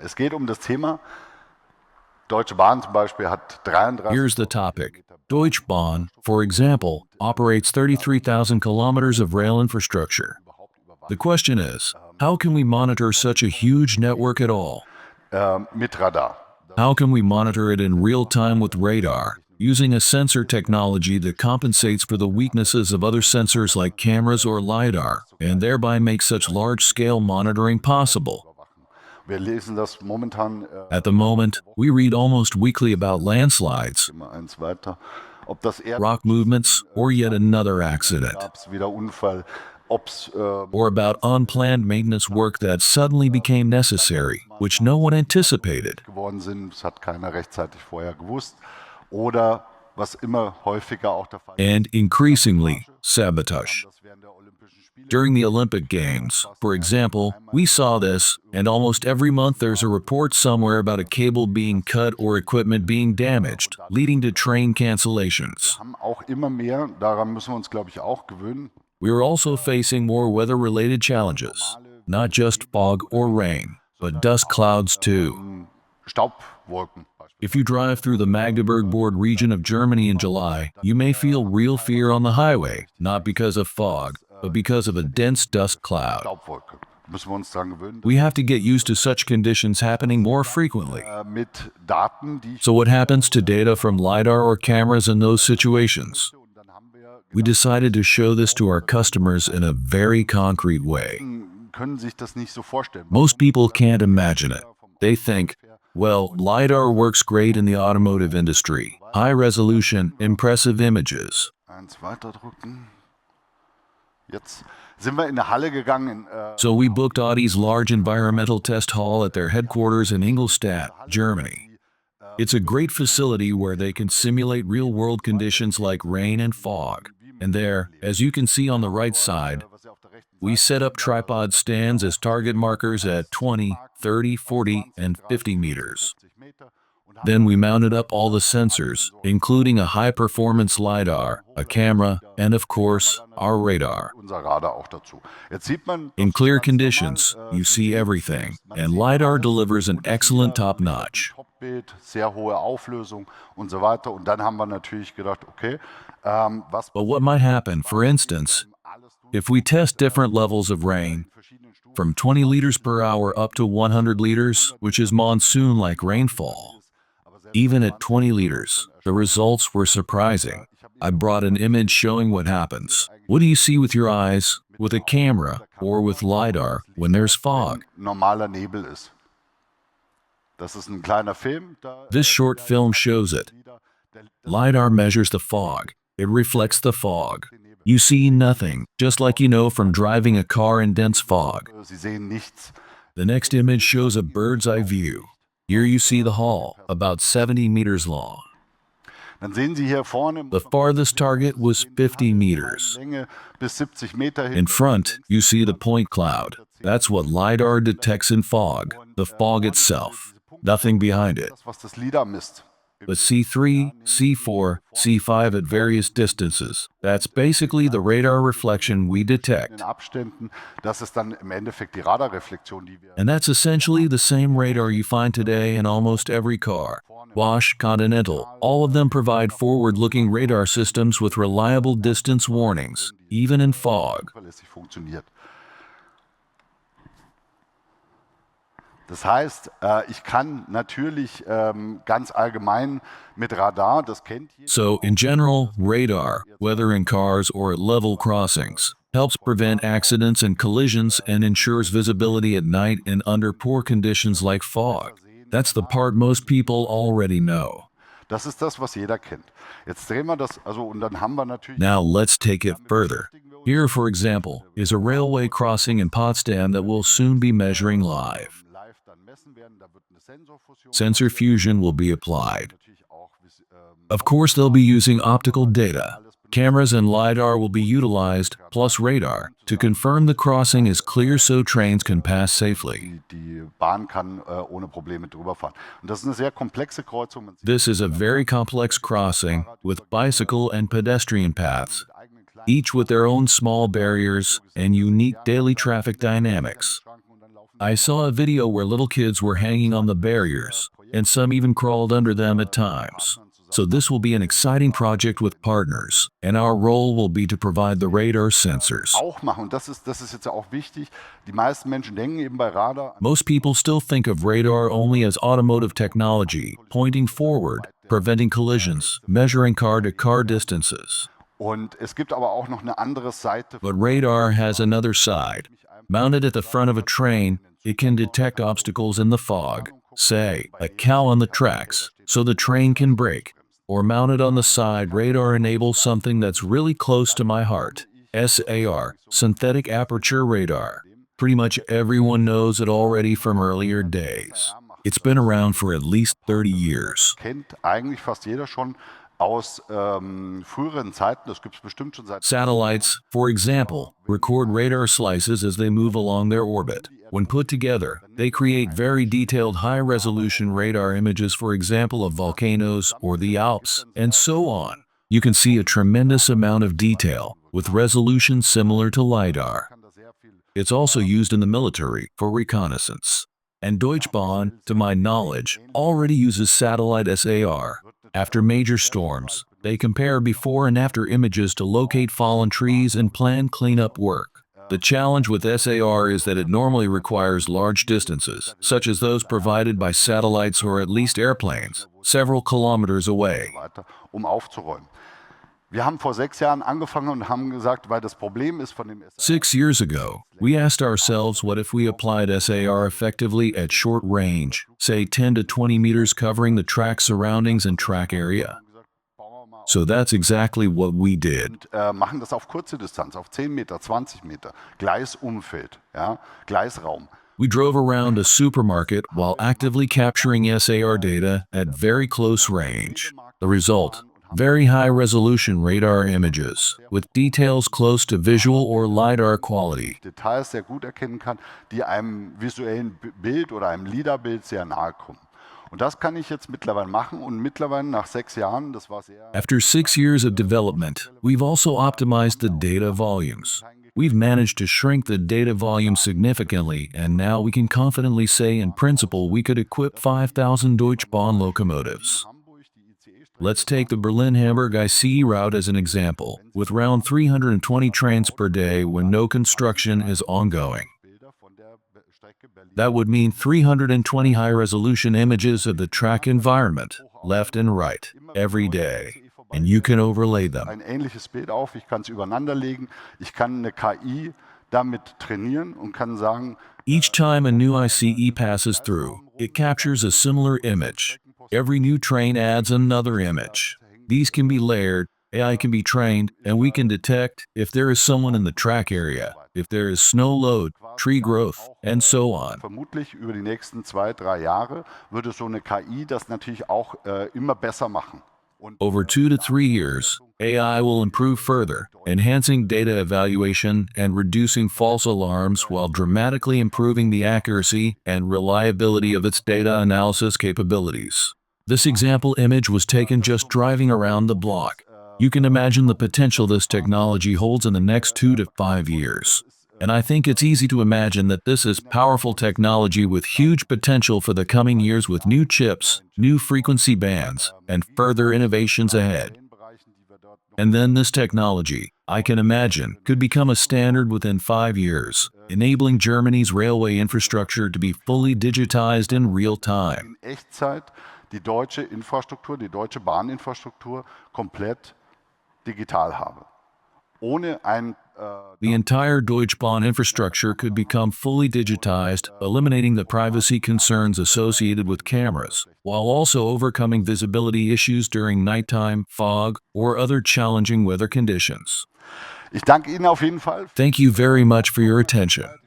Es geht das Thema. Deutsche Bahn zum Beispiel hat 33. Here's the topic. Deutsche Bahn, for example, operates 33,000 kilometers of rail infrastructure. The question is, how can we monitor such a huge network at all? Mit Radar. How can we monitor it in real time with radar, using a sensor technology that compensates for the weaknesses of other sensors like cameras or LiDAR, and thereby make such large-scale monitoring possible? Wir lesen das momentan. At the moment, we read almost weekly about landslides, Immer eins weiter. Ob das rock movements, or yet another accident, gab's wieder Unfall, ob's or about unplanned maintenance work that suddenly became necessary, which no one anticipated. geworden sind, das hat keiner rechtzeitig vorher gewusst. Oder was immer häufiger auch der Fall And increasingly, sabotage. ist, während der Olympischen Spiele During the Olympic Games, for example, we saw this, and almost every month there's a report somewhere about a cable being cut or equipment being damaged, leading to train cancellations. haben auch immer mehr, daran müssen wir uns glaube ich auch gewöhnen. We are also facing more weather-related challenges, not just fog or rain, but dust clouds too. Staubwolken. If you drive through the Magdeburg-Board region of Germany in July, you may feel real fear on the highway, not because of fog, but because of a dense dust cloud. Staubwolke. Müssen wir uns dran gewöhnen. We have to get used to such conditions happening more frequently. Mit Daten, die So what happens to data from LiDAR or cameras in those situations? We decided to show this to our customers in a very concrete way. können sich das nicht so vorstellen. Most people can't imagine it. They think, well, LiDAR works great in the automotive industry. High resolution, impressive images. Eins weiterdrücken. Jetzt sind wir in eine Halle gegangen. So we booked Audi's large environmental test hall at their headquarters in Ingolstadt, Germany. It's a great facility where they can simulate real-world conditions like rain and fog. And there, as you can see on the right side, we set up tripod stands as target markers at 20, 30, 40, and 50 meters. Then we mounted up all the sensors, including a high-performance LiDAR, a camera, and of course, our radar. Unser Radar auch dazu. Jetzt sieht man, In clear conditions, you see everything, and LiDAR delivers an excellent top-notch. Topbild, sehr hohe Auflösung und so weiter. Und dann haben wir natürlich gedacht, okay, was But what might happen, for instance, if we test different levels of rain, from 20 liters per hour up to 100 liters, which is monsoon-like rainfall. Even at 20 liters, the results were surprising. I brought an image showing what happens. What do you see with your eyes, with a camera, or with LiDAR when there's fog? normaler Nebel ist. Das ist ein kleiner Film. This short film shows it. LiDAR measures the fog. It reflects the fog. You see nothing, just like you know from driving a car in dense fog. Sie sehen nichts. The next image shows a bird's eye view. Here you see the hall, about 70 meters long. Dann sehen Sie hier vorne The farthest target was 50 meters. Länge bis 70 Meter In hin. front, you see the point cloud. That's what LiDAR detects in fog, the fog itself. Nothing behind it. Das, was das LiDAR misst. But C3, C4, C5 at various distances. That's basically the radar reflection we detect. In Abständen, das ist dann im Endeffekt die Radarreflexion, die wir And that's essentially the same radar you find today in almost every car. Bosch, Continental, all of them provide forward-looking radar systems with reliable distance warnings, even in fog. zuverlässig funktioniert. Das heißt, ich kann natürlich ganz allgemein mit Radar, das kennt jeder. So, in general, radar, whether in cars or at level crossings, helps prevent accidents and collisions and ensures visibility at night and under poor conditions like fog. That's the part most people already know. Das ist das, was jeder kennt. Jetzt drehen wir das, und dann haben wir natürlich Now let's take it further. Here, for example, is a railway crossing in Potsdam that will soon be measuring live. live dann messen werden, da wird eine Sensorfusion. Sensor fusion will be applied. Of course, they'll be using optical data. Cameras and LiDAR will be utilized, plus radar, to confirm the crossing is clear so trains can pass safely. Die Bahn kann ohne Probleme drüber fahren. Und das ist eine sehr komplexe Kreuzung. Man sieht This is a very complex crossing with bicycle and pedestrian paths, each with their own small barriers and unique daily traffic dynamics. I saw a video where little kids were hanging on the barriers, and some even crawled under them at times. So this will be an exciting project with partners, and our role will be to provide the radar sensors. Auch machen. Und das ist jetzt ja auch wichtig. Die meisten Menschen denken eben bei Radar. Most people still think of radar only as automotive technology, pointing forward, preventing collisions, measuring car-to-car distances. Und es gibt aber auch noch eine andere Seite. But radar has another side. Mounted at the front of a train, it can detect obstacles in the fog, say, a cow on the tracks, so the train can brake. Or mounted on the side, radar enables something that's really close to my heart. SAR, synthetic aperture radar. Pretty much everyone knows it already from earlier days. It's been around for at least 30 years. Kennt eigentlich fast jeder schon aus früheren Zeiten. Das gibt es bestimmt schon seit. Satellites, for example, record radar slices as they move along their orbit. When put together, they create very detailed high-resolution radar images, for example, of volcanoes or the Alps, and so on. You can see a tremendous amount of detail, with resolution similar to LiDAR. It's also used in the military for reconnaissance. And Deutsche Bahn, to my knowledge, already uses satellite SAR. After major storms, they compare before and after images to locate fallen trees and plan cleanup work. The challenge with SAR is that it normally requires large distances, such as those provided by satellites or at least airplanes, several kilometers away. Aufzuräumen. Wir haben vor 6 Jahren angefangen und haben gesagt, weil das Problem ist von dem 6 years ago, we asked ourselves what if we applied SAR effectively at short range, say 10 to 20 meters covering the track surroundings and track area. So that's exactly what we did. Machen das auf kurze Distanz, auf 10 Meter, 20 Meter, Gleisumfeld, ja, Gleisraum. We drove around a supermarket while actively capturing SAR data at very close range. The result, very high-resolution radar images, with details close to visual or LiDAR quality. Details sehr gut erkennen kann, die einem visuellen Bild oder einem LiDAR-Bild sehr nahe kommen. Und das kann ich jetzt mittlerweile machen und mittlerweile nach 6 Jahren, das war sehr... After 6 years of development, we've also optimized the data volumes. We've managed to shrink the data volume significantly, and now we can confidently say in principle we could equip 5,000 Deutsche Bahn locomotives. Let's take the Berlin-Hamburg ICE route as an example, with around 320 trains per day when no construction is ongoing. That would mean 320 high-resolution images of the track environment, left and right, every day, and you can overlay them. Ein ähnliches Bild auf, ich kann es übereinander legen, ich kann eine KI damit trainieren und kann sagen, each time a new ICE passes through, it captures a similar image. Every new train adds another image. These can be layered, AI can be trained, and we can detect if there is someone in the track area, if there is snow load, tree growth, and so on. Vermutlich über die nächsten 2, 3 Jahre würde so eine KI das natürlich auch immer besser machen. Over 2 to 3 years, AI will improve further, enhancing data evaluation and reducing false alarms while dramatically improving the accuracy and reliability of its data analysis capabilities. This example image was taken just driving around the block. You can imagine the potential this technology holds in the next 2 to 5 years. And I think it's easy to imagine that this is powerful technology with huge potential for the coming years with new chips, new frequency bands, and further innovations ahead. And then this technology, I can imagine, could become a standard within 5 years, enabling Germany's railway infrastructure to be fully digitized in real time. In Echtzeit die deutsche Infrastruktur, die deutsche Bahninfrastruktur komplett digital habe. Ohne ein The entire Deutsche Bahn infrastructure could become fully digitized, eliminating the privacy concerns associated with cameras, while also overcoming visibility issues during nighttime, fog, or other challenging weather conditions. Ich danke Ihnen auf jeden Fall. Thank you very much for your attention.